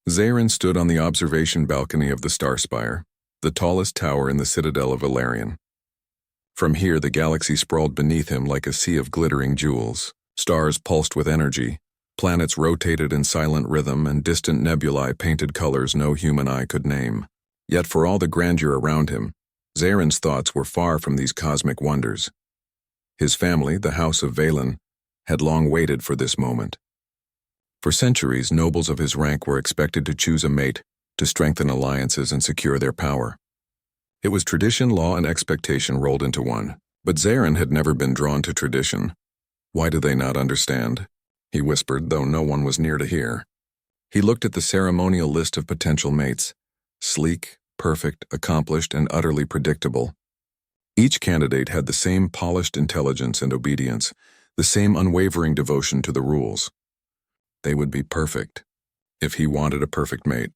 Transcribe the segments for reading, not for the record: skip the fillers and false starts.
Zarin stood on the observation balcony of the Starspire, the tallest tower in the citadel of Valerian. From here the galaxy sprawled beneath him like a sea of glittering jewels. Stars pulsed with energy, planets rotated in silent rhythm, and distant nebulae painted colors no human eye could name. Yet for all the grandeur around him, Zarin's thoughts were far from these cosmic wonders. His family, the House of Valen, had long waited for this moment. For centuries, nobles of his rank were expected to choose a mate, to strengthen alliances and secure their power. It was tradition, law, and expectation rolled into one. But Zarin had never been drawn to tradition. "Why do they not understand?" he whispered, though no one was near to hear. He looked at the ceremonial list of potential mates, sleek, perfect, accomplished, and utterly predictable. Each candidate had the same polished intelligence and obedience, the same unwavering devotion to the rules. They would be perfect, if he wanted a perfect mate.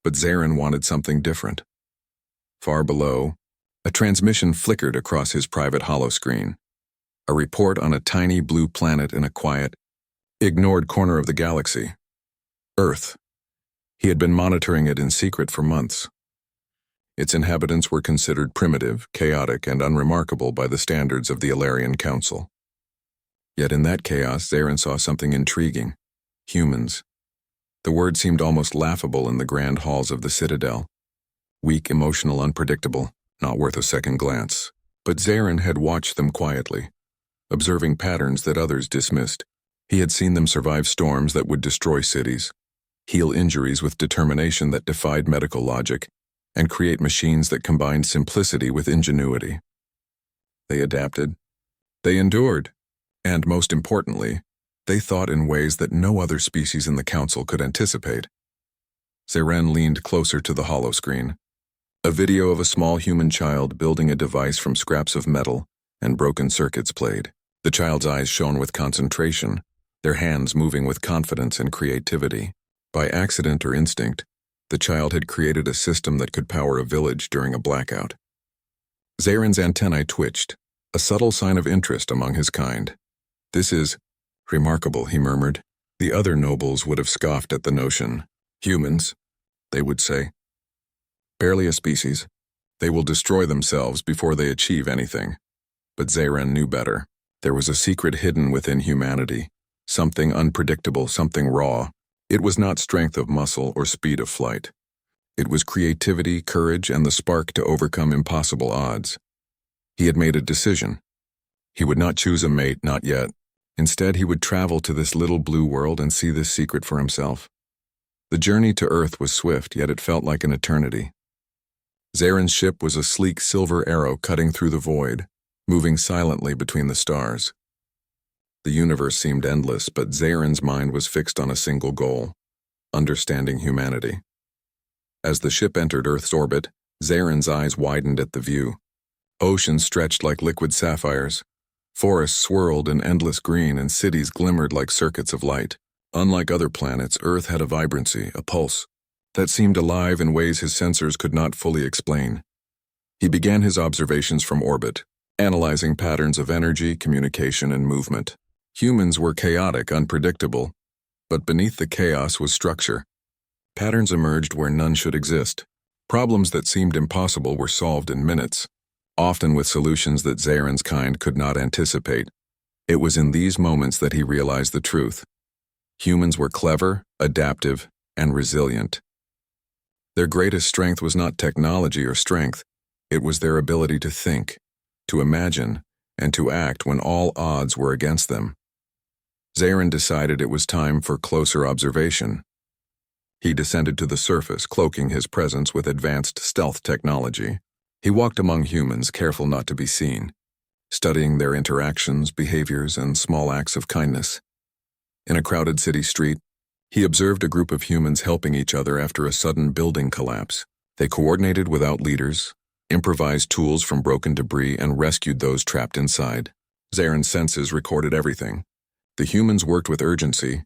But Zarin wanted something different. Far below, a transmission flickered across his private holoscreen. A report on a tiny blue planet in a quiet, ignored corner of the galaxy. Earth. He had been monitoring it in secret for months. Its inhabitants were considered primitive, chaotic, and unremarkable by the standards of the Alarian Council. Yet in that chaos, Zarin saw something intriguing. Humans. The word seemed almost laughable in the grand halls of the Citadel. Weak, emotional, unpredictable, not worth a second glance. But Zarin had watched them quietly, observing patterns that others dismissed. He had seen them survive storms that would destroy cities, heal injuries with determination that defied medical logic, and create machines that combined simplicity with ingenuity. They adapted. They endured. And most importantly, they thought in ways that no other species in the Council could anticipate. Zarin leaned closer to the holoscreen. A video of a small human child building a device from scraps of metal and broken circuits played. The child's eyes shone with concentration, their hands moving with confidence and creativity. By accident or instinct, the child had created a system that could power a village during a blackout. Zarin's antennae twitched, a subtle sign of interest among his kind. "This is remarkable," he murmured. The other nobles would have scoffed at the notion. "Humans," they would say. "Barely a species. They will destroy themselves before they achieve anything." But Zarin knew better. There was a secret hidden within humanity, something unpredictable, something raw. It was not strength of muscle or speed of flight. It was creativity, courage, and the spark to overcome impossible odds. He had made a decision. He would not choose a mate, not yet. Instead, he would travel to this little blue world and see this secret for himself. The journey to Earth was swift, yet it felt like an eternity. Zarin's ship was a sleek silver arrow cutting through the void, moving silently between the stars. The universe seemed endless, but Zarin's mind was fixed on a single goal: understanding humanity. As the ship entered Earth's orbit, Zarin's eyes widened at the view. Oceans stretched like liquid sapphires. Forests swirled in endless green, and cities glimmered like circuits of light. Unlike other planets, Earth had a vibrancy, a pulse, that seemed alive in ways his sensors could not fully explain. He began his observations from orbit, analyzing patterns of energy, communication, and movement. Humans were chaotic, unpredictable, but beneath the chaos was structure. Patterns emerged where none should exist. Problems that seemed impossible were solved in minutes, often with solutions that Zarin's kind could not anticipate. It was in these moments that he realized the truth. Humans were clever, adaptive, and resilient. Their greatest strength was not technology or strength. It was their ability to think, to imagine, and to act when all odds were against them. Zarin decided it was time for closer observation. He descended to the surface, cloaking his presence with advanced stealth technology. He walked among humans, careful not to be seen, studying their interactions, behaviors, and small acts of kindness. In a crowded city street, he observed a group of humans helping each other after a sudden building collapse. They coordinated without leaders, improvised tools from broken debris, and rescued those trapped inside. Zarin's senses recorded everything. The humans worked with urgency,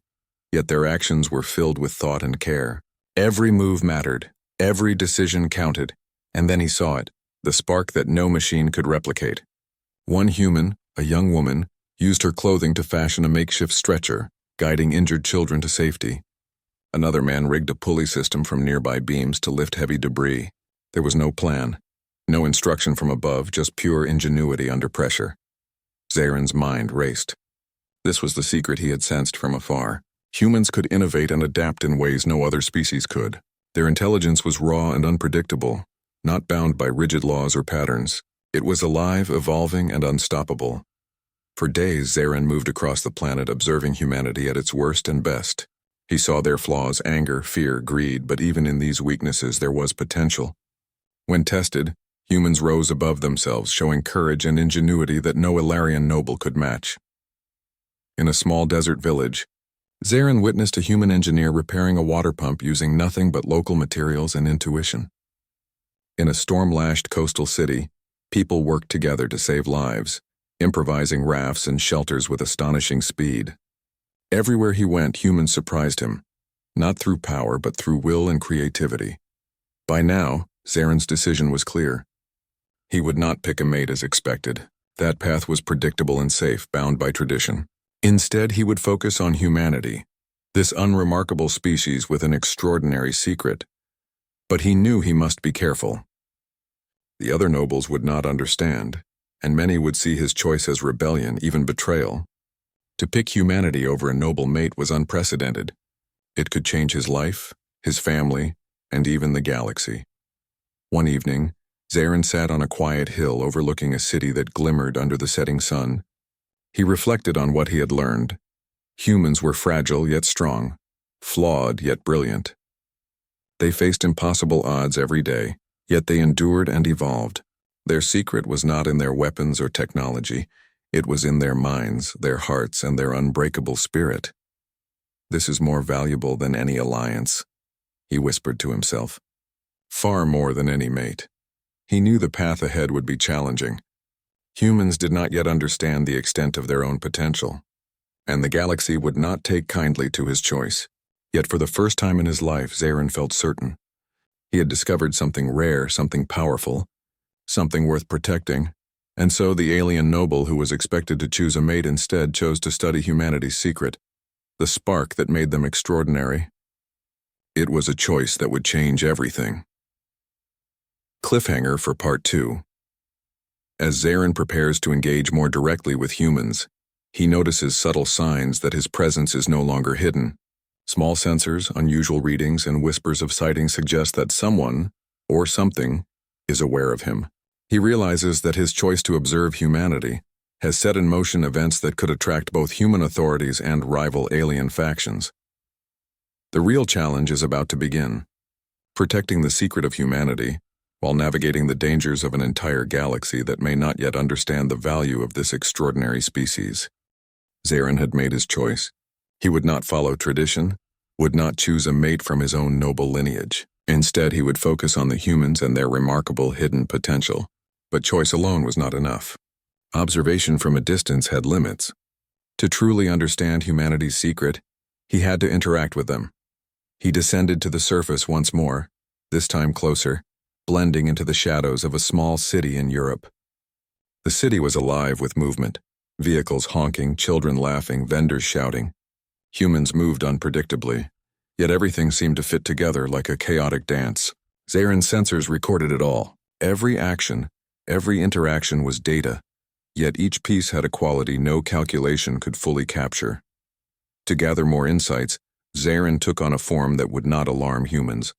yet their actions were filled with thought and care. Every move mattered, every decision counted, and then he saw it, the spark that no machine could replicate. One human, a young woman, used her clothing to fashion a makeshift stretcher, guiding injured children to safety. Another man rigged a pulley system from nearby beams to lift heavy debris. There was no plan, no instruction from above, just pure ingenuity under pressure. Zaren's mind raced. This was the secret he had sensed from afar. Humans could innovate and adapt in ways no other species could. Their intelligence was raw and unpredictable, not bound by rigid laws or patterns. It was alive, evolving, and unstoppable. For days, Zaren moved across the planet observing humanity at its worst and best. He saw their flaws, anger, fear, greed, but even in these weaknesses there was potential. When tested, humans rose above themselves, showing courage and ingenuity that no Ilarian noble could match. In a small desert village, Zaren witnessed a human engineer repairing a water pump using nothing but local materials and intuition. In a storm-lashed coastal city, people worked together to save lives, improvising rafts and shelters with astonishing speed. Everywhere he went, humans surprised him, not through power but through will and creativity. By now, Zaren's decision was clear. He would not pick a mate as expected. That path was predictable and safe, bound by tradition. Instead, he would focus on humanity, this unremarkable species with an extraordinary secret. But he knew he must be careful. The other nobles would not understand, and many would see his choice as rebellion, even betrayal. To pick humanity over a noble mate was unprecedented. It could change his life, his family, and even the galaxy. One evening, Zaren sat on a quiet hill overlooking a city that glimmered under the setting sun. He reflected on what he had learned. Humans were fragile yet strong, flawed yet brilliant. They faced impossible odds every day, yet they endured and evolved. Their secret was not in their weapons or technology. It was in their minds, their hearts, and their unbreakable spirit. "This is more valuable than any alliance," he whispered to himself. "Far more than any mate." He knew the path ahead would be challenging. Humans did not yet understand the extent of their own potential, and the galaxy would not take kindly to his choice. Yet for the first time in his life, Zaren felt certain. He had discovered something rare, something powerful, something worth protecting. And so the alien noble who was expected to choose a mate instead chose to study humanity's secret, the spark that made them extraordinary. It was a choice that would change everything. Cliffhanger for Part 2. As Zaren prepares to engage more directly with humans, he notices subtle signs that his presence is no longer hidden. Small sensors, unusual readings, and whispers of sighting suggest that someone, or something, is aware of him. He realizes that his choice to observe humanity has set in motion events that could attract both human authorities and rival alien factions. The real challenge is about to begin, protecting the secret of humanity while navigating the dangers of an entire galaxy that may not yet understand the value of this extraordinary species. Zaren had made his choice. He would not follow tradition, would not choose a mate from his own noble lineage. Instead, he would focus on the humans and their remarkable hidden potential. But choice alone was not enough. Observation from a distance had limits. To truly understand humanity's secret, he had to interact with them. He descended to the surface once more, this time closer, blending into the shadows of a small city in Europe. The city was alive with movement, vehicles honking, children laughing, vendors shouting. Humans moved unpredictably, yet everything seemed to fit together like a chaotic dance. Zaren's sensors recorded it all. Every action, every interaction was data, yet each piece had a quality no calculation could fully capture. To gather more insights, Zaren took on a form that would not alarm humans.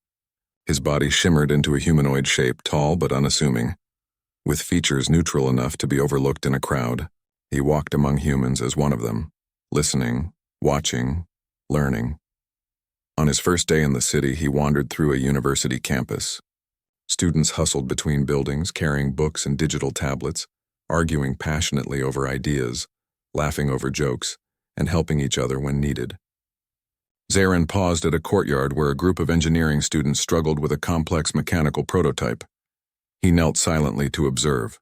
His body shimmered into a humanoid shape, tall but unassuming. With features neutral enough to be overlooked in a crowd, he walked among humans as one of them, listening, watching, learning. On his first day in the city, he wandered through a university campus. Students hustled between buildings, carrying books and digital tablets, arguing passionately over ideas, laughing over jokes, and helping each other when needed. Zaren paused at a courtyard where a group of engineering students struggled with a complex mechanical prototype. He knelt silently to observe.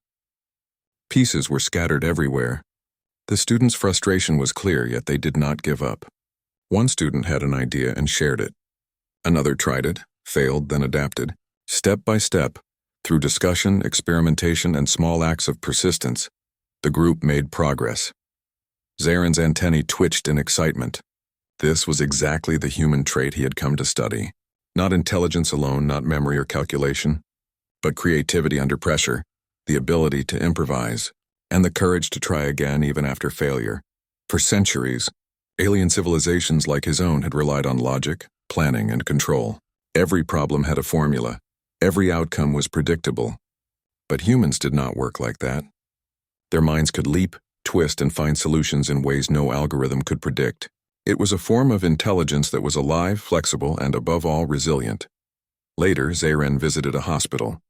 Pieces were scattered everywhere. The students' frustration was clear, yet they did not give up. One student had an idea and shared it. Another tried it, failed, then adapted. Step by step, through discussion, experimentation, and small acts of persistence, the group made progress. Zaren's antennae twitched in excitement. This was exactly the human trait he had come to study. Not intelligence alone, not memory or calculation, but creativity under pressure, the ability to improvise, and the courage to try again even after failure. For centuries, alien civilizations like his own had relied on logic, planning, and control. Every problem had a formula. Every outcome was predictable. But humans did not work like that. Their minds could leap, twist, and find solutions in ways no algorithm could predict. It was a form of intelligence that was alive, flexible, and above all, resilient. Later, Zaren visited a hospital.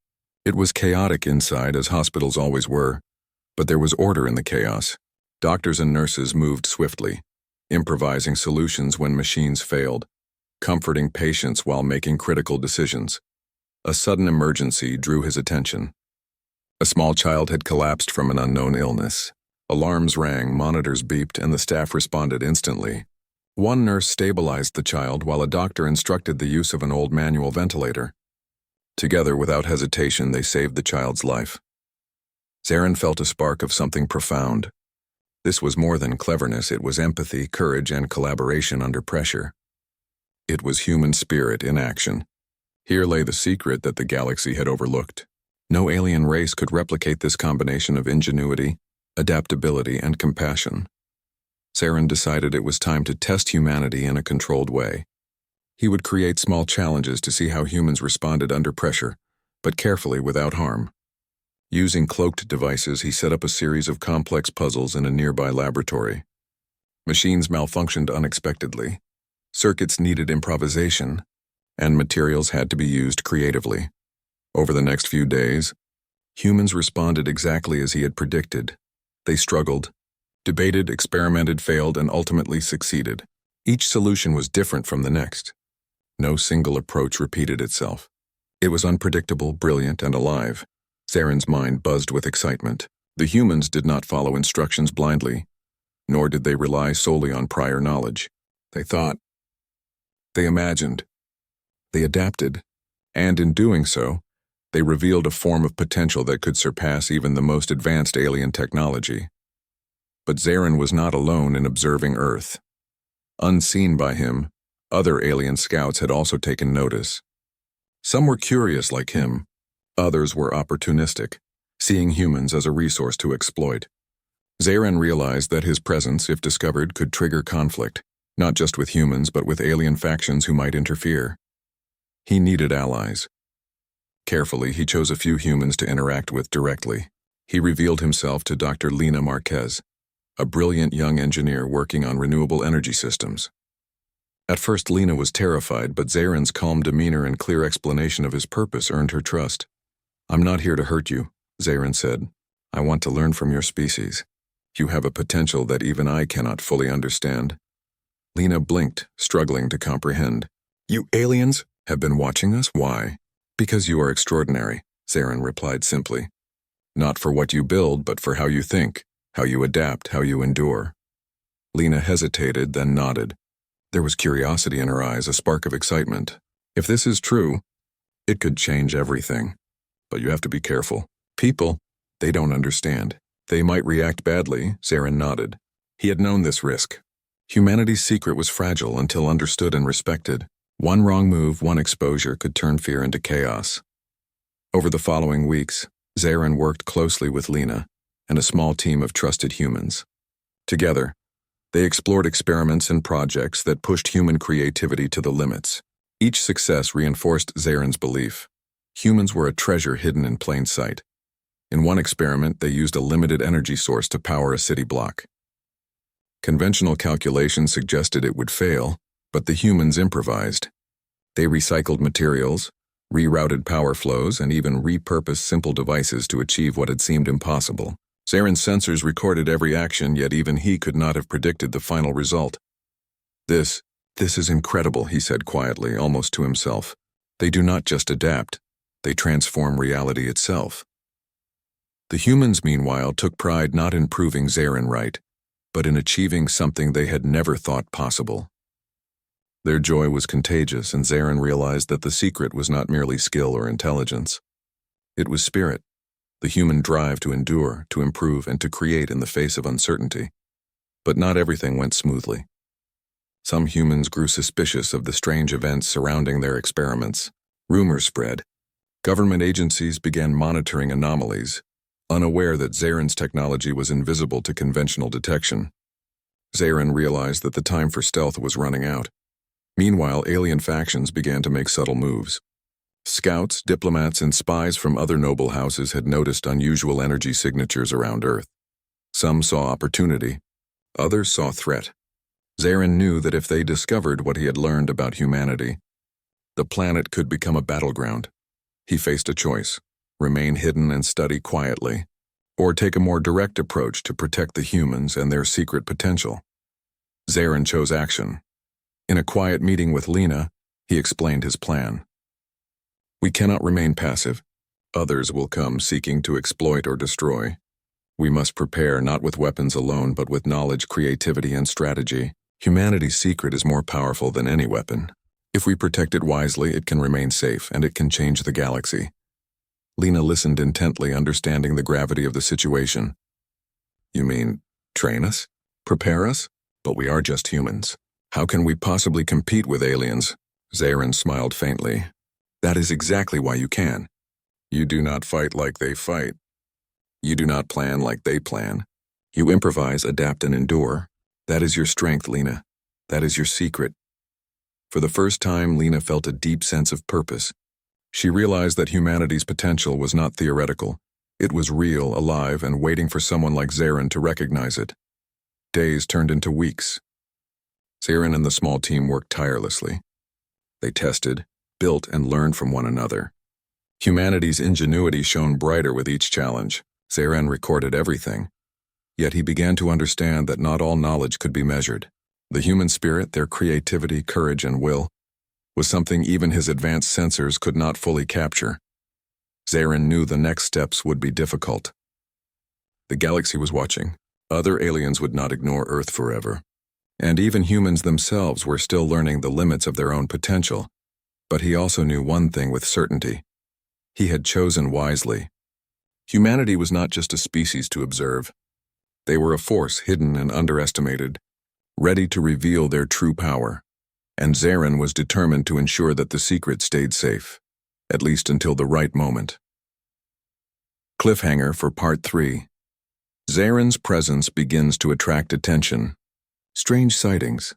It was chaotic inside, as hospitals always were, but there was order in the chaos. Doctors and nurses moved swiftly, improvising solutions when machines failed, comforting patients while making critical decisions. A sudden emergency drew his attention. A small child had collapsed from an unknown illness. Alarms rang, monitors beeped, and the staff responded instantly. One nurse stabilized the child while a doctor instructed the use of an old manual ventilator. Together, without hesitation, they saved the child's life. Zaren felt a spark of something profound. This was more than cleverness, it was empathy, courage, and collaboration under pressure. It was human spirit in action. Here lay the secret that the galaxy had overlooked. No alien race could replicate this combination of ingenuity, adaptability, and compassion. Zaren decided it was time to test humanity in a controlled way. He would create small challenges to see how humans responded under pressure, but carefully without harm. Using cloaked devices, he set up a series of complex puzzles in a nearby laboratory. Machines malfunctioned unexpectedly. Circuits needed improvisation, and materials had to be used creatively. Over the next few days, humans responded exactly as he had predicted. They struggled, debated, experimented, failed, and ultimately succeeded. Each solution was different from the next. No single approach repeated itself. It was unpredictable, brilliant, and alive. Zaren's mind buzzed with excitement. The humans did not follow instructions blindly, nor did they rely solely on prior knowledge. They thought. They imagined. They adapted. And in doing so, they revealed a form of potential that could surpass even the most advanced alien technology. But Zaren was not alone in observing Earth. Unseen by him, other alien scouts had also taken notice. Some were curious like him. Others were opportunistic, seeing humans as a resource to exploit. Zaren realized that his presence, if discovered, could trigger conflict, not just with humans but with alien factions who might interfere. He needed allies. Carefully, he chose a few humans to interact with directly. He revealed himself to Dr. Lena Marquez, a brilliant young engineer working on renewable energy systems. At first, Lena was terrified, but Zaren's calm demeanor and clear explanation of his purpose earned her trust. "I'm not here to hurt you," Zaren said. "I want to learn from your species. You have a potential that even I cannot fully understand." Lena blinked, struggling to comprehend. "You aliens have been watching us? Why?" "Because you are extraordinary," Zaren replied simply. "Not for what you build, but for how you think, how you adapt, how you endure." Lena hesitated, then nodded. There was curiosity in her eyes, a spark of excitement. If this is true, it could change everything. But you have to be careful. People, they don't understand. They might react badly, Zaren nodded. He had known this risk. Humanity's secret was fragile until understood and respected. One wrong move, one exposure could turn fear into chaos. Over the following weeks, Zaren worked closely with Lena and a small team of trusted humans. Together, they explored experiments and projects that pushed human creativity to the limits. Each success reinforced Zaren's belief. Humans were a treasure hidden in plain sight. In one experiment, they used a limited energy source to power a city block. Conventional calculations suggested it would fail, but the humans improvised. They recycled materials, rerouted power flows, and even repurposed simple devices to achieve what had seemed impossible. Zaren's sensors recorded every action, yet even he could not have predicted the final result. This is incredible," he said quietly, almost to himself. "They do not just adapt, they transform reality itself." The humans, meanwhile, took pride not in proving Zaren right, but in achieving something they had never thought possible. Their joy was contagious, and Zaren realized that the secret was not merely skill or intelligence. It was spirit, the human drive to endure, to improve, and to create in the face of uncertainty. But not everything went smoothly. Some humans grew suspicious of the strange events surrounding their experiments. Rumors spread. Government agencies began monitoring anomalies, unaware that Zaren's technology was invisible to conventional detection. Zaren realized that the time for stealth was running out. Meanwhile, alien factions began to make subtle moves. Scouts, diplomats, and spies from other noble houses had noticed unusual energy signatures around Earth. Some saw opportunity, others saw threat. Zaren knew that if they discovered what he had learned about humanity, the planet could become a battleground. He faced a choice: remain hidden and study quietly, or take a more direct approach to protect the humans and their secret potential. Zaren chose action. In a quiet meeting with Lena, he explained his plan. We cannot remain passive. Others will come seeking to exploit or destroy. We must prepare not with weapons alone, but with knowledge, creativity, and strategy. Humanity's secret is more powerful than any weapon. If we protect it wisely, it can remain safe, and it can change the galaxy. Lena listened intently, understanding the gravity of the situation. You mean, train us? Prepare us? But we are just humans. How can we possibly compete with aliens? Zaren smiled faintly. That is exactly why you can. You do not fight like they fight. You do not plan like they plan. You improvise, adapt, and endure. That is your strength, Lena. That is your secret. For the first time, Lena felt a deep sense of purpose. She realized that humanity's potential was not theoretical. It was real, alive, and waiting for someone like Zaren to recognize it. Days turned into weeks. Zaren and the small team worked tirelessly. They tested, built, and learned from one another. Humanity's ingenuity shone brighter with each challenge. Zaren recorded everything. Yet he began to understand that not all knowledge could be measured. The human spirit, their creativity, courage, and will, was something even his advanced sensors could not fully capture. Zaren knew the next steps would be difficult. The galaxy was watching. Other aliens would not ignore Earth forever. And even humans themselves were still learning the limits of their own potential. But he also knew one thing with certainty. He had chosen wisely. Humanity was not just a species to observe. They were a force hidden and underestimated, ready to reveal their true power. And Zaren was determined to ensure that the secret stayed safe, at least until the right moment. Cliffhanger for Part 3. Zaren's presence begins to attract attention. Strange sightings,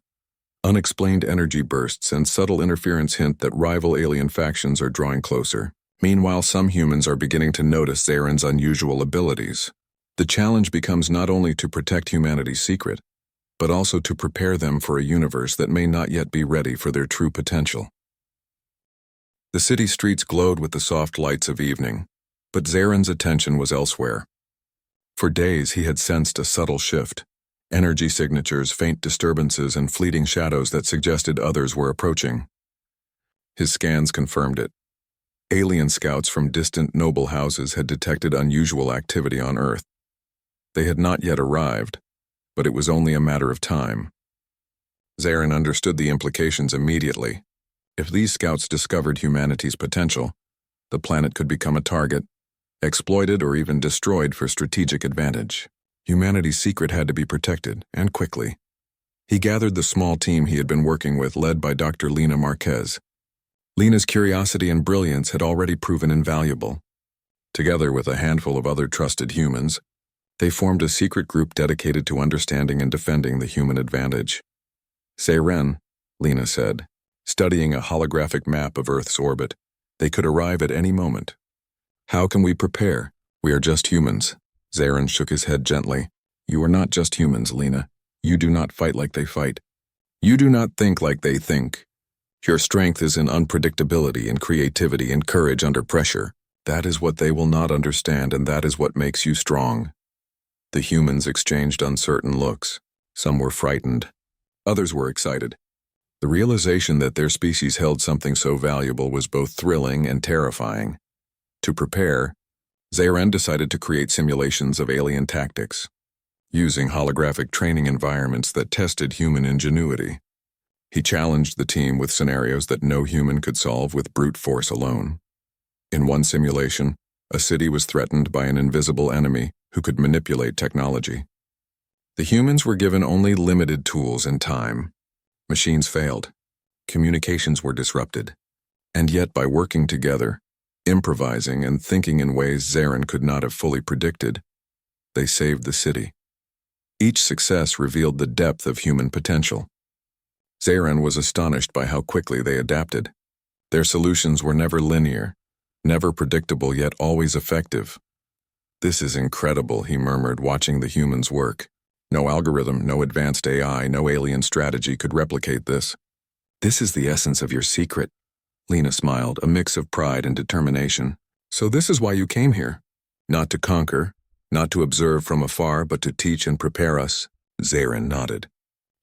unexplained energy bursts, and subtle interference hint that rival alien factions are drawing closer. Meanwhile, some humans are beginning to notice Zaren's unusual abilities. The challenge becomes not only to protect humanity's secret, but also to prepare them for a universe that may not yet be ready for their true potential. The city streets glowed with the soft lights of evening, but Zaren's attention was elsewhere. For days he had sensed a subtle shift, energy signatures, faint disturbances, and fleeting shadows that suggested others were approaching. His scans confirmed it. Alien scouts from distant noble houses had detected unusual activity on Earth. They had not yet arrived, but it was only a matter of time. Zaren understood the implications immediately. If these scouts discovered humanity's potential, the planet could become a target, exploited or even destroyed for strategic advantage. Humanity's secret had to be protected, and quickly. He gathered the small team he had been working with, led by Dr. Lena Marquez. Lena's curiosity and brilliance had already proven invaluable. Together with a handful of other trusted humans, they formed a secret group dedicated to understanding and defending the human advantage. Zaren, Lena said, studying a holographic map of Earth's orbit. They could arrive at any moment. How can we prepare? We are just humans. Zaren shook his head gently. You are not just humans, Lena. You do not fight like they fight. You do not think like they think. Your strength is in unpredictability and creativity and courage under pressure. That is what they will not understand, and that is what makes you strong. The humans exchanged uncertain looks. Some were frightened. Others were excited. The realization that their species held something so valuable was both thrilling and terrifying. To prepare, Zaren decided to create simulations of alien tactics, using holographic training environments that tested human ingenuity. He challenged the team with scenarios that no human could solve with brute force alone. In one simulation, a city was threatened by an invisible enemy who could manipulate technology. The humans were given only limited tools and time. Machines failed. Communications were disrupted. And yet, by working together, improvising and thinking in ways Zarin could not have fully predicted, they saved the city. Each success revealed the depth of human potential. Zarin was astonished by how quickly they adapted. Their solutions were never linear, never predictable, yet always effective. "This is incredible," he murmured, watching the humans work. "No algorithm, no advanced AI, no alien strategy could replicate this." "This is the essence of your secret," Lena smiled, a mix of pride and determination. "So this is why you came here? Not to conquer, not to observe from afar, but to teach and prepare us?" Zarin nodded.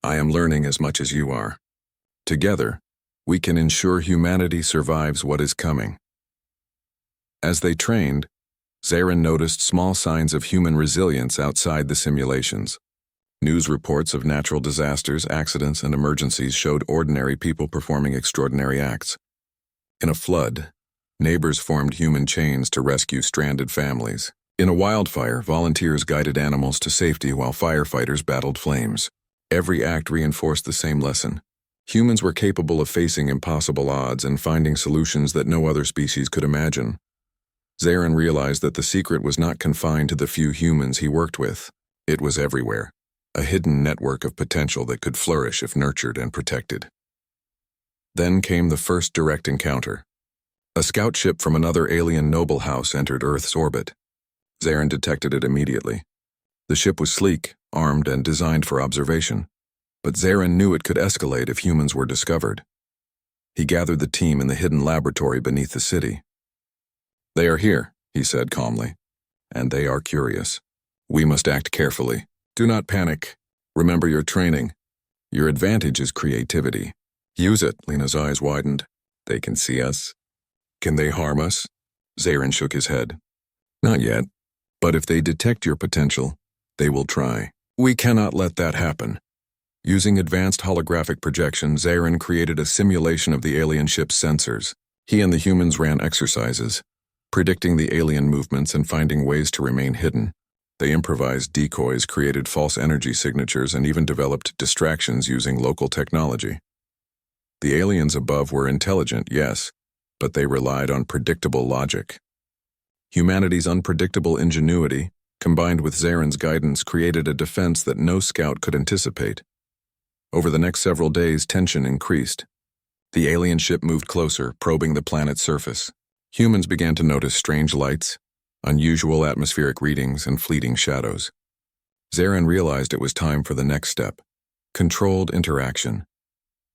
"I am learning as much as you are. Together, we can ensure humanity survives what is coming." As they trained, Zarin noticed small signs of human resilience outside the simulations. News reports of natural disasters, accidents, and emergencies showed ordinary people performing extraordinary acts. In a flood, neighbors formed human chains to rescue stranded families. In a wildfire, volunteers guided animals to safety while firefighters battled flames. Every act reinforced the same lesson. Humans were capable of facing impossible odds and finding solutions that no other species could imagine. Zarin realized that the secret was not confined to the few humans he worked with. It was everywhere, a hidden network of potential that could flourish if nurtured and protected. Then came the first direct encounter. A scout ship from another alien noble house entered Earth's orbit. Zarin detected it immediately. The ship was sleek, armed, and designed for observation, but Zarin knew it could escalate if humans were discovered. He gathered the team in the hidden laboratory beneath the city. "They are here," he said calmly, "and they are curious. We must act carefully. Do not panic. Remember your training. Your advantage is creativity. Use it." Lena's eyes widened. "They can see us. Can they harm us?" Zarin shook his head. "Not yet, but if they detect your potential, they will try. We cannot let that happen." Using advanced holographic projection, Zarin created a simulation of the alien ship's sensors. He and the humans ran exercises, predicting the alien movements and finding ways to remain hidden. They improvised decoys, created false energy signatures, and even developed distractions using local technology. The aliens above were intelligent, yes, but they relied on predictable logic. Humanity's unpredictable ingenuity, combined with Zarin's guidance, created a defense that no scout could anticipate. Over the next several days, tension increased. The alien ship moved closer, probing the planet's surface. Humans began to notice strange lights, unusual atmospheric readings, and fleeting shadows. Zarin realized it was time for the next step: controlled interaction.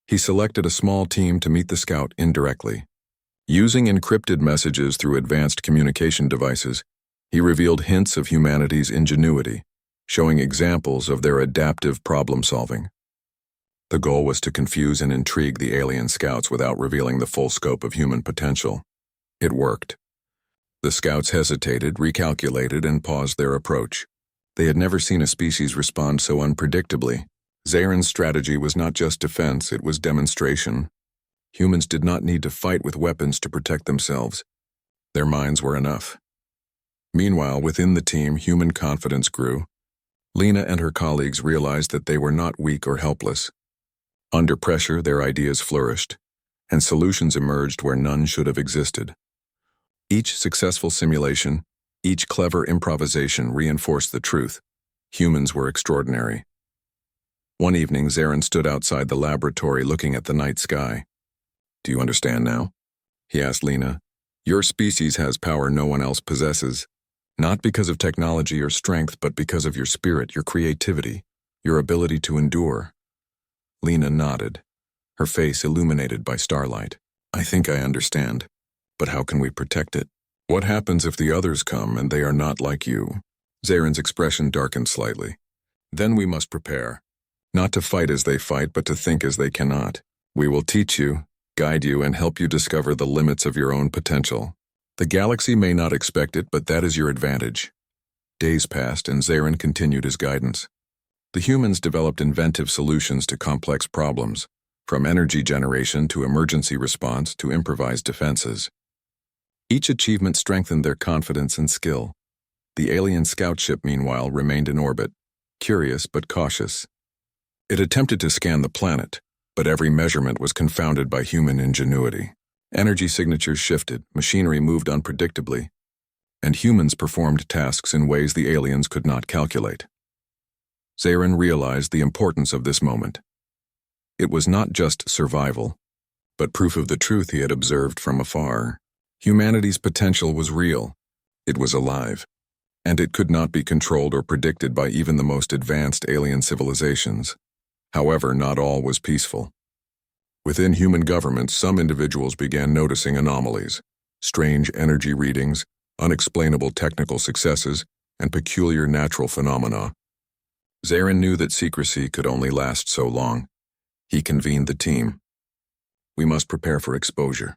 He selected a small team to meet the scout indirectly. Using encrypted messages through advanced communication devices, he revealed hints of humanity's ingenuity, showing examples of their adaptive problem-solving. The goal was to confuse and intrigue the alien scouts without revealing the full scope of human potential. It worked. The scouts hesitated, recalculated, and paused their approach. They had never seen a species respond so unpredictably. Zarin's strategy was not just defense, it was demonstration. Humans did not need to fight with weapons to protect themselves. Their minds were enough. Meanwhile, within the team, human confidence grew. Lena and her colleagues realized that they were not weak or helpless. Under pressure, their ideas flourished, and solutions emerged where none should have existed. Each successful simulation, each clever improvisation reinforced the truth: humans were extraordinary. One evening, Zarin stood outside the laboratory looking at the night sky. "Do you understand now?" he asked Lena. "Your species has power no one else possesses, not because of technology or strength, but because of your spirit, your creativity, your ability to endure." Lena nodded, her face illuminated by starlight. "I think I understand. But how can we protect it? What happens if the others come and they are not like you?" Zarin's expression darkened slightly. "Then we must prepare. Not to fight as they fight, but to think as they cannot. We will teach you, guide you, and help you discover the limits of your own potential. The galaxy may not expect it, but that is your advantage." Days passed, and Zarin continued his guidance. The humans developed inventive solutions to complex problems, from energy generation to emergency response to improvised defenses. Each achievement strengthened their confidence and skill. The alien scout ship, meanwhile, remained in orbit, curious but cautious. It attempted to scan the planet, but every measurement was confounded by human ingenuity. Energy signatures shifted, machinery moved unpredictably, and humans performed tasks in ways the aliens could not calculate. Zarin realized the importance of this moment. It was not just survival, but proof of the truth he had observed from afar. Humanity's potential was real, it was alive, and it could not be controlled or predicted by even the most advanced alien civilizations. However, not all was peaceful. Within human governments, some individuals began noticing anomalies, strange energy readings, unexplainable technical successes, and peculiar natural phenomena. Zarin knew that secrecy could only last so long. He convened the team. We must prepare for exposure.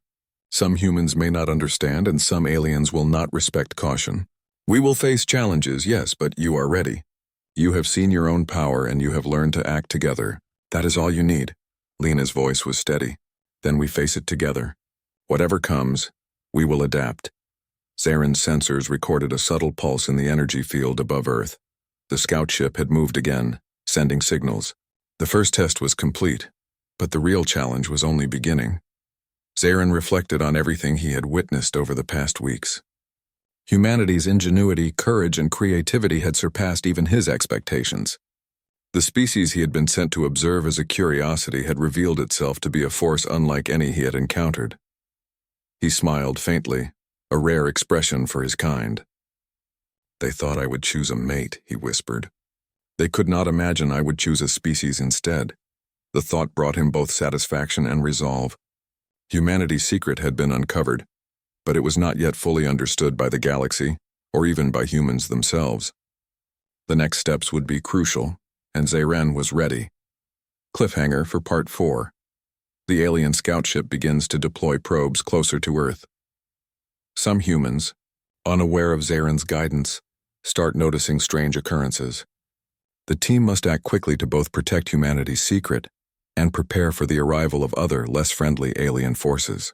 Some humans may not understand, and some aliens will not respect caution. We will face challenges, yes, but you are ready. You have seen your own power, and you have learned to act together. That is all you need. Lena's voice was steady. Then we face it together. Whatever comes, we will adapt. Zarin's sensors recorded a subtle pulse in the energy field above Earth. The scout ship had moved again, sending signals. The first test was complete, but the real challenge was only beginning. Zarin reflected on everything he had witnessed over the past weeks. Humanity's ingenuity, courage, and creativity had surpassed even his expectations. The species he had been sent to observe as a curiosity had revealed itself to be a force unlike any he had encountered. He smiled faintly, a rare expression for his kind. They thought I would choose a mate, he whispered. They could not imagine I would choose a species instead. The thought brought him both satisfaction and resolve. Humanity's secret had been uncovered, but it was not yet fully understood by the galaxy, or even by humans themselves. The next steps would be crucial, and Zarin was ready. Cliffhanger for Part 4. The alien scout ship begins to deploy probes closer to Earth. Some humans, unaware of Zarin's guidance, start noticing strange occurrences. The team must act quickly to both protect humanity's secret and prepare for the arrival of other, less friendly alien forces.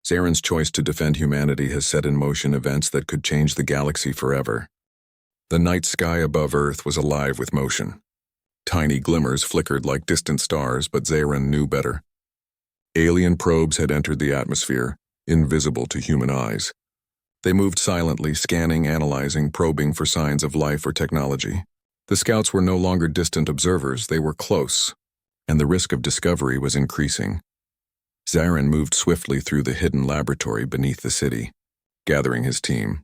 Zarin's choice to defend humanity has set in motion events that could change the galaxy forever. The night sky above Earth was alive with motion. Tiny glimmers flickered like distant stars, but Zarin knew better. Alien probes had entered the atmosphere, invisible to human eyes. They moved silently, scanning, analyzing, probing for signs of life or technology. The scouts were no longer distant observers, they were close, and the risk of discovery was increasing. Zarin moved swiftly through the hidden laboratory beneath the city, gathering his team.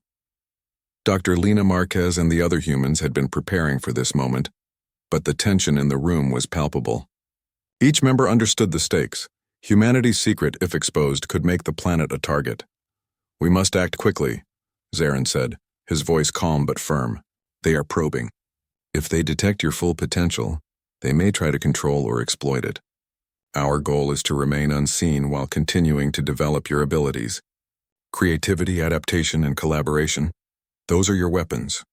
Dr. Lena Marquez and the other humans had been preparing for this moment, but the tension in the room was palpable. Each member understood the stakes. Humanity's secret, if exposed, could make the planet a target. We must act quickly, Zarin said, his voice calm but firm. They are probing. If they detect your full potential, they may try to control or exploit it. Our goal is to remain unseen while continuing to develop your abilities. Creativity, adaptation, and collaboration. Those are your weapons.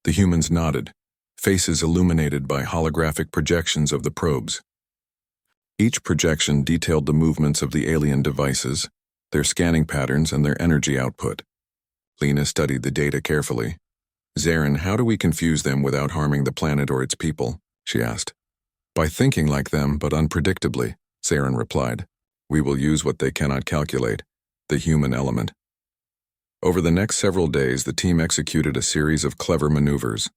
The humans nodded, faces illuminated by holographic projections of the probes. Each projection detailed the movements of the alien devices, their scanning patterns, and their energy output. Lena studied the data carefully. Zarin, how do we confuse them without harming the planet or its people? She asked. By thinking like them, but unpredictably, Zarin replied. We will use what they cannot calculate, the human element. Over the next several days, the team executed a series of clever maneuvers.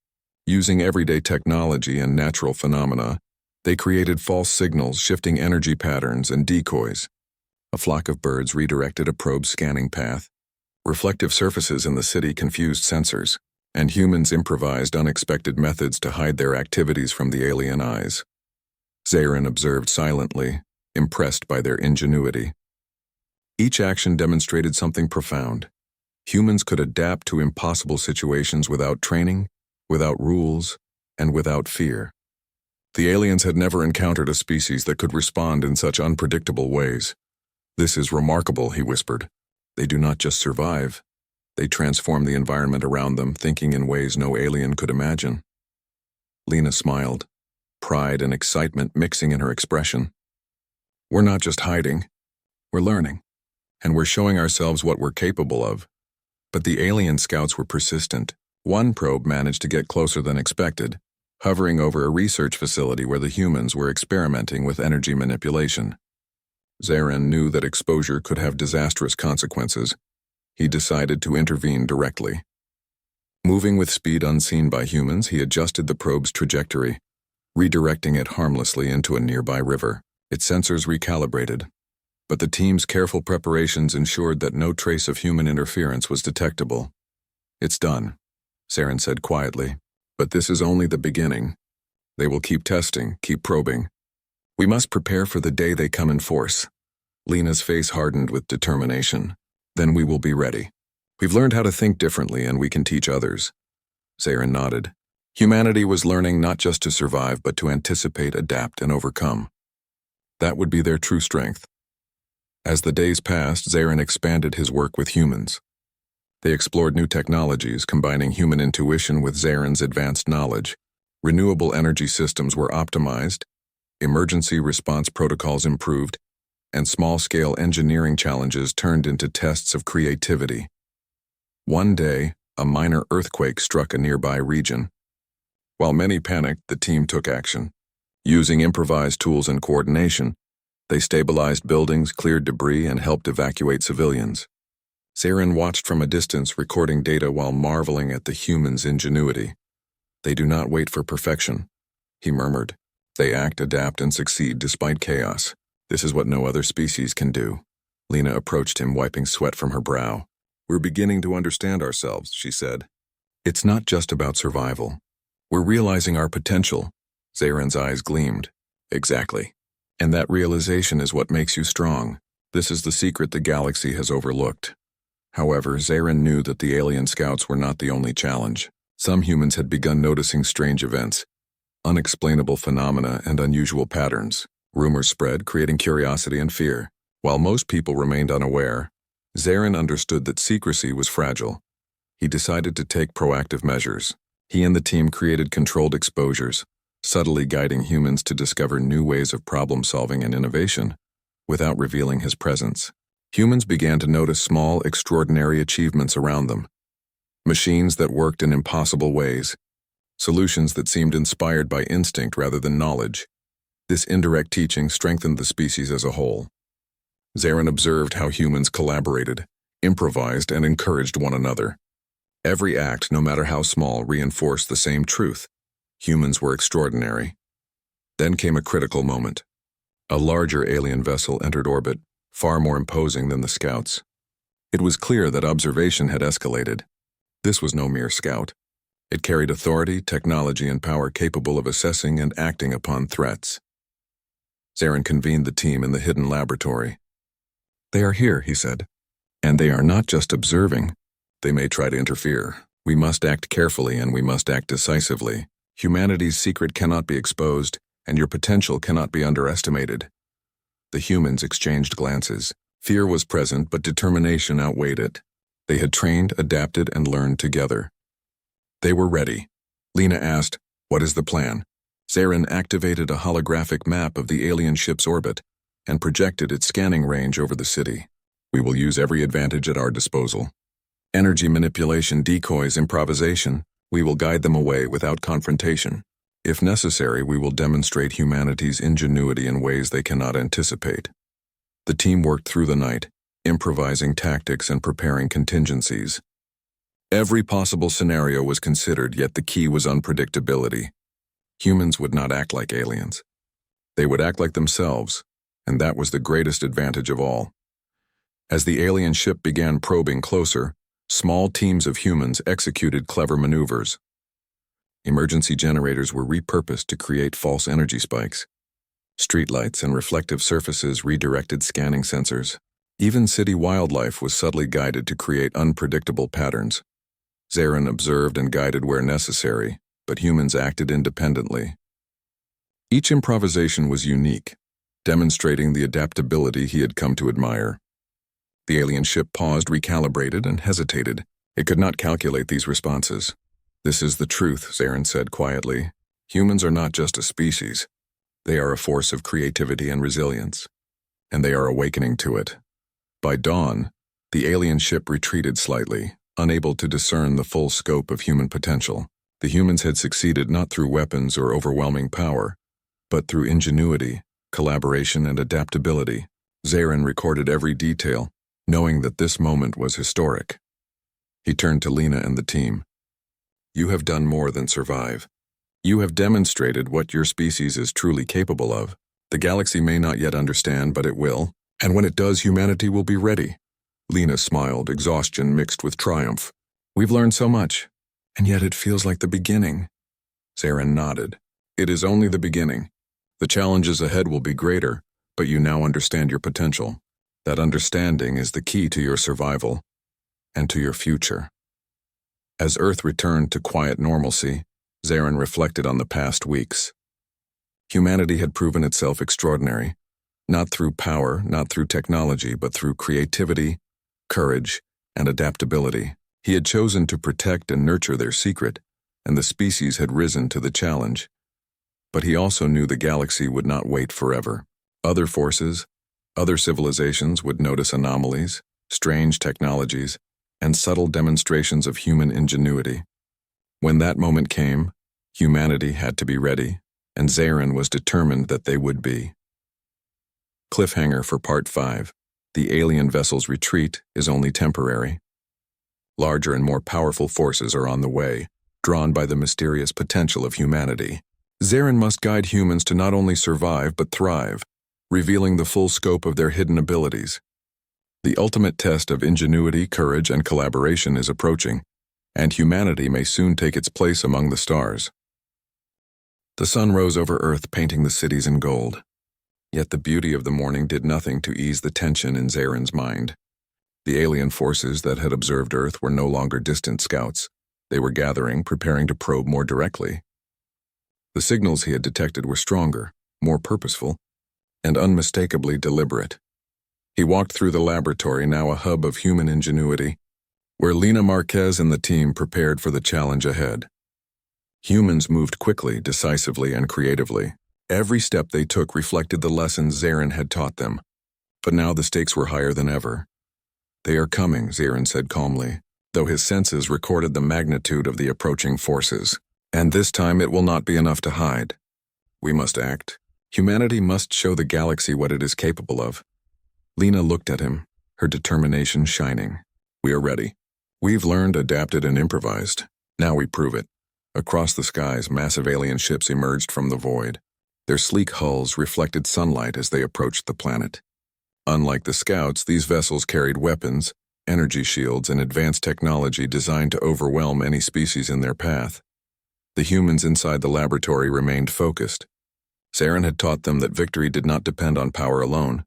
Using everyday technology and natural phenomena, they created false signals, shifting energy patterns, and decoys. A flock of birds redirected a probe's scanning path. Reflective surfaces in the city confused sensors, and humans improvised unexpected methods to hide their activities from the alien eyes. Zarin observed silently, impressed by their ingenuity. Each action demonstrated something profound. Humans could adapt to impossible situations without training, without rules, and without fear. The aliens had never encountered a species that could respond in such unpredictable ways. This is remarkable, he whispered. They do not just survive. They transform the environment around them, thinking in ways no alien could imagine. Lena smiled, pride and excitement mixing in her expression. We're not just hiding. We're learning. And we're showing ourselves what we're capable of. But the alien scouts were persistent. One probe managed to get closer than expected, hovering over a research facility where the humans were experimenting with energy manipulation. Zarin knew that exposure could have disastrous consequences. He decided to intervene directly. Moving with speed unseen by humans, he adjusted the probe's trajectory, redirecting it harmlessly into a nearby river. Its sensors recalibrated, but the team's careful preparations ensured that no trace of human interference was detectable. "It's done," Zarin said quietly. "But this is only the beginning. They will keep testing, keep probing. We must prepare for the day they come in force." Lena's face hardened with determination. "Then we will be ready. We've learned how to think differently and we can teach others." Zarin nodded. Humanity was learning not just to survive but to anticipate, adapt, and overcome. That would be their true strength. As the days passed, Zarin expanded his work with humans. They explored new technologies, combining human intuition with Zarin's advanced knowledge. Renewable energy systems were optimized, emergency response protocols improved, and small-scale engineering challenges turned into tests of creativity. One day, a minor earthquake struck a nearby region. While many panicked, the team took action. Using improvised tools and coordination, they stabilized buildings, cleared debris, and helped evacuate civilians. Zarin watched from a distance, recording data while marveling at the humans' ingenuity. "They do not wait for perfection," he murmured. "They act, adapt, and succeed despite chaos. This is what no other species can do." Lena approached him, wiping sweat from her brow. "We're beginning to understand ourselves," she said. "It's not just about survival. We're realizing our potential." Zarin's eyes gleamed. "Exactly. And that realization is what makes you strong. This is the secret the galaxy has overlooked." However, Zarin knew that the alien scouts were not the only challenge. Some humans had begun noticing strange events, unexplainable phenomena, and unusual patterns. Rumors spread, creating curiosity and fear. While most people remained unaware, Zarin understood that secrecy was fragile. He decided to take proactive measures. He and the team created controlled exposures, subtly guiding humans to discover new ways of problem-solving and innovation, without revealing his presence. Humans began to notice small, extraordinary achievements around them. Machines that worked in impossible ways. Solutions that seemed inspired by instinct rather than knowledge. This indirect teaching strengthened the species as a whole. Zarin observed how humans collaborated, improvised, and encouraged one another. Every act, no matter how small, reinforced the same truth. Humans were extraordinary. Then came a critical moment. A larger alien vessel entered orbit, far more imposing than the scouts. It was clear that observation had escalated. This was no mere scout. It carried authority, technology, and power capable of assessing and acting upon threats. Zarin convened the team in the hidden laboratory. "They are here," he said. "And they are not just observing. They may try to interfere. We must act carefully and we must act decisively. Humanity's secret cannot be exposed, and your potential cannot be underestimated." The humans exchanged glances. Fear was present, but determination outweighed it. They had trained, adapted, and learned together. They were ready. Lena asked, "What is the plan?" Zarin activated a holographic map of the alien ship's orbit and projected its scanning range over the city. "We will use every advantage at our disposal. Energy manipulation, decoys, improvisation. We will guide them away without confrontation. If necessary, we will demonstrate humanity's ingenuity in ways they cannot anticipate." The team worked through the night, improvising tactics and preparing contingencies. Every possible scenario was considered, yet the key was unpredictability. Humans would not act like aliens. They would act like themselves, and that was the greatest advantage of all. As the alien ship began probing closer, small teams of humans executed clever maneuvers. Emergency generators were repurposed to create false energy spikes. Streetlights and reflective surfaces redirected scanning sensors. Even city wildlife was subtly guided to create unpredictable patterns. Zarin observed and guided where necessary, but humans acted independently. Each improvisation was unique, demonstrating the adaptability he had come to admire. The alien ship paused, recalibrated, and hesitated. It could not calculate these responses. "This is the truth," Zarin said quietly. "Humans are not just a species. They are a force of creativity and resilience, and they are awakening to it." By dawn, the alien ship retreated slightly, unable to discern the full scope of human potential. The humans had succeeded not through weapons or overwhelming power, but through ingenuity, collaboration, and adaptability. Zarin recorded every detail, knowing that this moment was historic. He turned to Lena and the team. "You have done more than survive. You have demonstrated what your species is truly capable of. The galaxy may not yet understand, but it will, and when it does, humanity will be ready." Lena smiled, exhaustion mixed with triumph. "We've learned so much, and yet it feels like the beginning." Zarin nodded. "It is only the beginning. The challenges ahead will be greater, but you now understand your potential. That understanding is the key to your survival and to your future." As Earth returned to quiet normalcy, Zarin reflected on the past weeks. Humanity had proven itself extraordinary, not through power, not through technology, but through creativity, courage, and adaptability. He had chosen to protect and nurture their secret, and the species had risen to the challenge. But he also knew the galaxy would not wait forever. Other forces, other civilizations would notice anomalies, strange technologies, and subtle demonstrations of human ingenuity. When that moment came, humanity had to be ready, and Zarin was determined that they would be. Cliffhanger for Part 5. The alien vessel's retreat is only temporary. Larger and more powerful forces are on the way, drawn by the mysterious potential of humanity. Zarin must guide humans to not only survive but thrive, revealing the full scope of their hidden abilities. The ultimate test of ingenuity, courage, and collaboration is approaching, and humanity may soon take its place among the stars. The sun rose over Earth, painting the cities in gold. Yet the beauty of the morning did nothing to ease the tension in Zarin's mind. The alien forces that had observed Earth were no longer distant scouts. They were gathering, preparing to probe more directly. The signals he had detected were stronger, more purposeful, and unmistakably deliberate. He walked through the laboratory, now a hub of human ingenuity, where Lena Marquez and the team prepared for the challenge ahead. Humans moved quickly, decisively, and creatively. Every step they took reflected the lessons Zarin had taught them. But now the stakes were higher than ever. "They are coming," Zarin said calmly, though his senses recorded the magnitude of the approaching forces. "And this time it will not be enough to hide. We must act. Humanity must show the galaxy what it is capable of." Lena looked at him, her determination shining. "We are ready. We've learned, adapted, and improvised. Now we prove it." Across the skies, massive alien ships emerged from the void. Their sleek hulls reflected sunlight as they approached the planet. Unlike the scouts, these vessels carried weapons, energy shields, and advanced technology designed to overwhelm any species in their path. The humans inside the laboratory remained focused. Zarin had taught them that victory did not depend on power alone,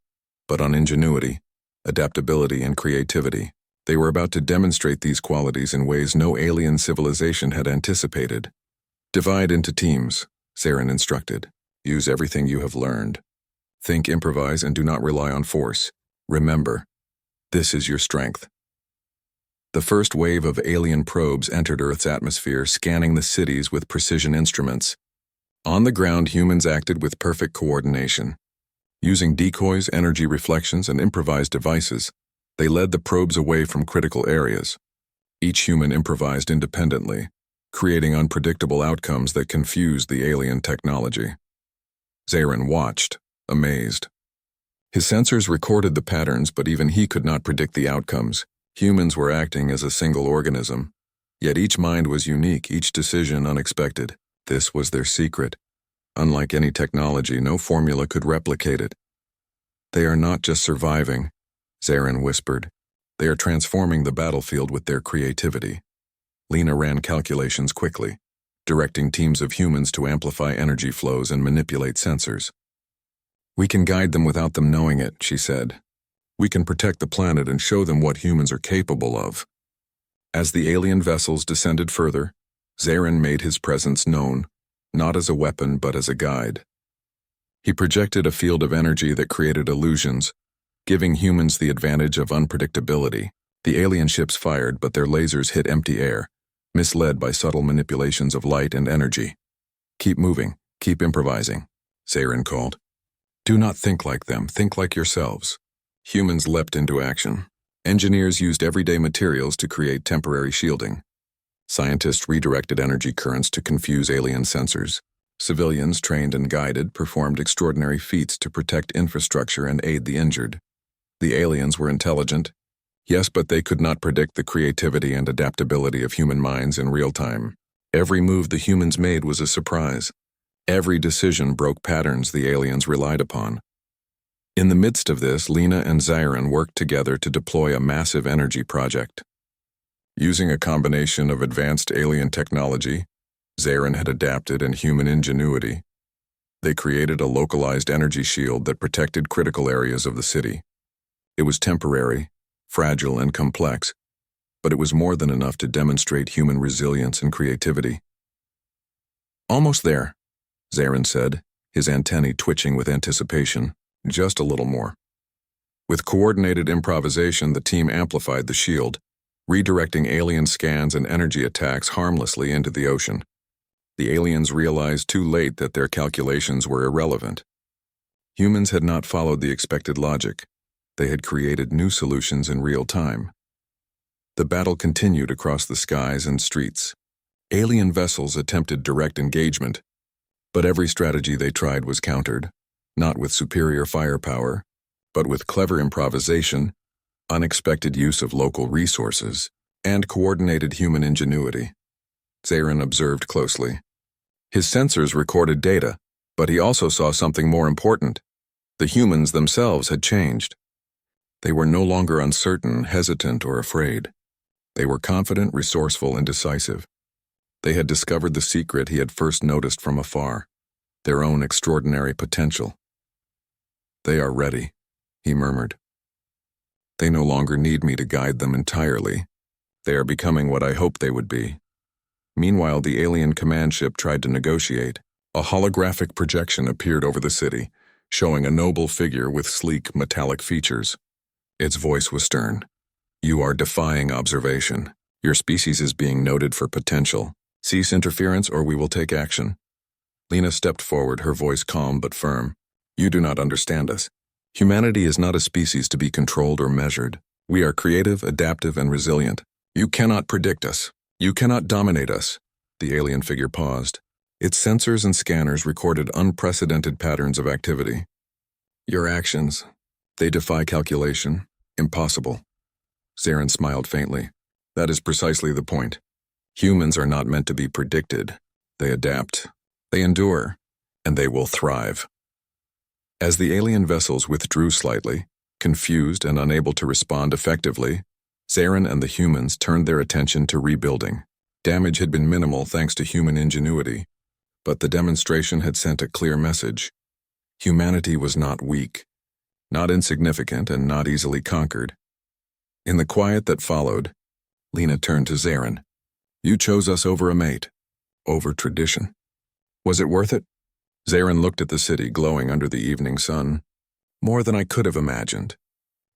but on ingenuity, adaptability, and creativity. They were about to demonstrate these qualities in ways no alien civilization had anticipated. "Divide into teams," Zarin instructed. "Use everything you have learned. Think, improvise, and do not rely on force. Remember, this is your strength." The first wave of alien probes entered Earth's atmosphere, scanning the cities with precision instruments. On the ground, humans acted with perfect coordination. Using decoys, energy reflections, and improvised devices, they led the probes away from critical areas. Each human improvised independently, creating unpredictable outcomes that confused the alien technology. Zarin watched, amazed. His sensors recorded the patterns, but even he could not predict the outcomes. Humans were acting as a single organism, yet each mind was unique, each decision unexpected. This was their secret. Unlike any technology, no formula could replicate it. "They are not just surviving," Zarin whispered. "They are transforming the battlefield with their creativity." Lena ran calculations quickly, directing teams of humans to amplify energy flows and manipulate sensors. "We can guide them without them knowing it," she said. "We can protect the planet and show them what humans are capable of." As the alien vessels descended further, Zarin made his presence known, not as a weapon but as a guide. He projected a field of energy that created illusions, giving humans the advantage of unpredictability. The alien ships fired, but their lasers hit empty air, misled by subtle manipulations of light and energy. "Keep moving, keep improvising," Zarin called. "Do not think like them, think like yourselves." Humans leapt into action. Engineers used everyday materials to create temporary shielding. Scientists redirected energy currents to confuse alien sensors. Civilians, trained and guided, performed extraordinary feats to protect infrastructure and aid the injured. The aliens were intelligent, yes, but they could not predict the creativity and adaptability of human minds in real time. Every move the humans made was a surprise. Every decision broke patterns the aliens relied upon. In the midst of this, Lena and Zyron worked together to deploy a massive energy project. Using a combination of advanced alien technology, Zyron had adapted, and human ingenuity, they created a localized energy shield that protected critical areas of the city. It was temporary, fragile, and complex, but it was more than enough to demonstrate human resilience and creativity. "Almost there," Zyron said, his antennae twitching with anticipation. "Just a little more." With coordinated improvisation, the team amplified the shield, redirecting alien scans and energy attacks harmlessly into the ocean. The aliens realized too late that their calculations were irrelevant. Humans had not followed the expected logic. They had created new solutions in real time. The battle continued across the skies and streets. Alien vessels attempted direct engagement, but every strategy they tried was countered, not with superior firepower, but with clever improvisation, unexpected use of local resources, and coordinated human ingenuity. Zyron observed closely. His sensors recorded data, but he also saw something more important. The humans themselves had changed. They were no longer uncertain, hesitant, or afraid. They were confident, resourceful, and decisive. They had discovered the secret he had first noticed from afar, their own extraordinary potential. "They are ready," he murmured. "They no longer need me to guide them entirely. They are becoming what I hoped they would be." Meanwhile, the alien command ship tried to negotiate. A holographic projection appeared over the city, showing a noble figure with sleek, metallic features. Its voice was stern. "You are defying observation. Your species is being noted for potential. Cease interference or we will take action." Lena stepped forward, her voice calm but firm. "You do not understand us. Humanity is not a species to be controlled or measured. We are creative, adaptive, and resilient. You cannot predict us. You cannot dominate us." The alien figure paused. Its sensors and scanners recorded unprecedented patterns of activity. "Your actions, they defy calculation. Impossible." Zyron smiled faintly. "That is precisely the point. Humans are not meant to be predicted. They adapt, they endure, and they will thrive." As the alien vessels withdrew slightly, confused and unable to respond effectively, Zyron and the humans turned their attention to rebuilding. Damage had been minimal thanks to human ingenuity, but the demonstration had sent a clear message. Humanity was not weak, not insignificant, and not easily conquered. In the quiet that followed, Lena turned to Zyron. "You chose us over a mate, over tradition. Was it worth it?" Zyron looked at the city glowing under the evening sun. "More than I could have imagined.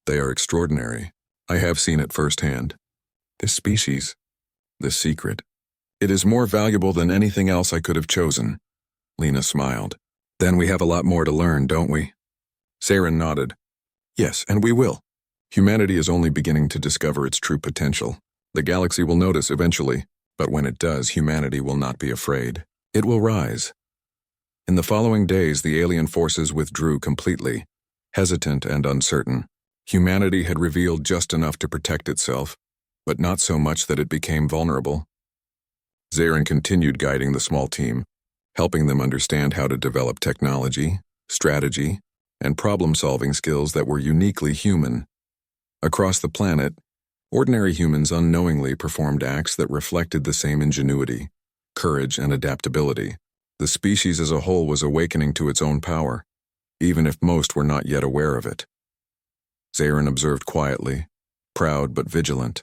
They are extraordinary. I have seen it firsthand. This species, this secret, it is more valuable than anything else I could have chosen." Lena smiled. "Then we have a lot more to learn, don't we?" Zyron nodded. "Yes, and we will. Humanity is only beginning to discover its true potential. The galaxy will notice eventually, but when it does, humanity will not be afraid. It will rise." In the following days, the alien forces withdrew completely, hesitant and uncertain. Humanity had revealed just enough to protect itself, but not so much that it became vulnerable. Zyron continued guiding the small team, helping them understand how to develop technology, strategy, and problem-solving skills that were uniquely human. Across the planet, ordinary humans unknowingly performed acts that reflected the same ingenuity, courage, and adaptability. The species as a whole was awakening to its own power, even if most were not yet aware of it. Zyron observed quietly, proud but vigilant.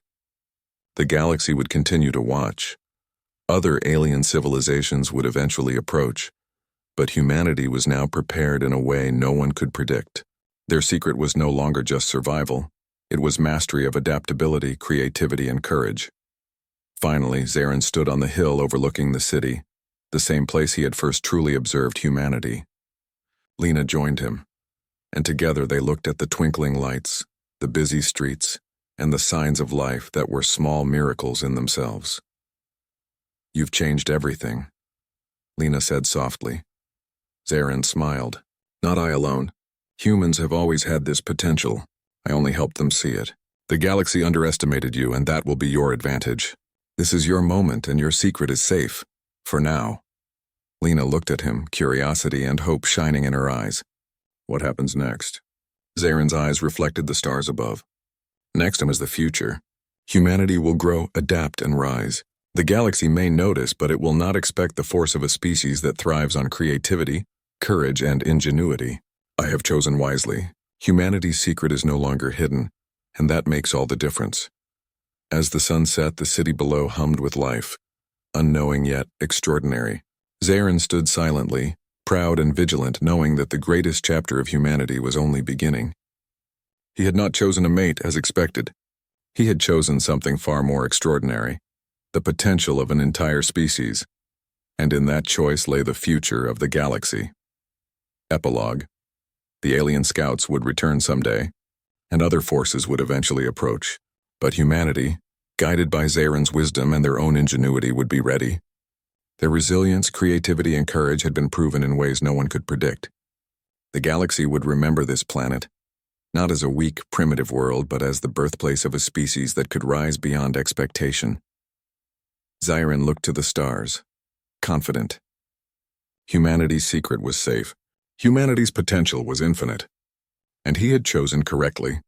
The galaxy would continue to watch. Other alien civilizations would eventually approach, but humanity was now prepared in a way no one could predict. Their secret was no longer just survival. It was mastery of adaptability, creativity, and courage. Finally, Zyron stood on the hill overlooking the city, the same place he had first truly observed humanity. Lena joined him, and together they looked at the twinkling lights, the busy streets, and the signs of life that were small miracles in themselves. You've changed everything, Lena said softly. Zarin smiled. Not I alone. Humans have always had this potential. I only helped them see it. The galaxy underestimated you, and that will be your advantage. This is your moment, and your secret is safe. For now. Lena looked at him, curiosity and hope shining in her eyes. What happens next? Zarin's eyes reflected the stars above. Next is the future. Humanity will grow, adapt, and rise. The galaxy may notice, but it will not expect the force of a species that thrives on creativity, courage, and ingenuity. I have chosen wisely. Humanity's secret is no longer hidden, and that makes all the difference. As the sun set, the city below hummed with life. Unknowing yet extraordinary. Zarin stood silently, proud and vigilant, knowing that the greatest chapter of humanity was only beginning. He had not chosen a mate as expected. He had chosen something far more extraordinary, the potential of an entire species, and in that choice lay the future of the galaxy. Epilogue. The alien scouts would return someday, and other forces would eventually approach, but humanity, guided by Zarin's wisdom and their own ingenuity, would be ready. Their resilience, creativity, and courage had been proven in ways no one could predict. The galaxy would remember this planet, not as a weak, primitive world, but as the birthplace of a species that could rise beyond expectation. Zarin looked to the stars, confident. Humanity's secret was safe. Humanity's potential was infinite. And he had chosen correctly.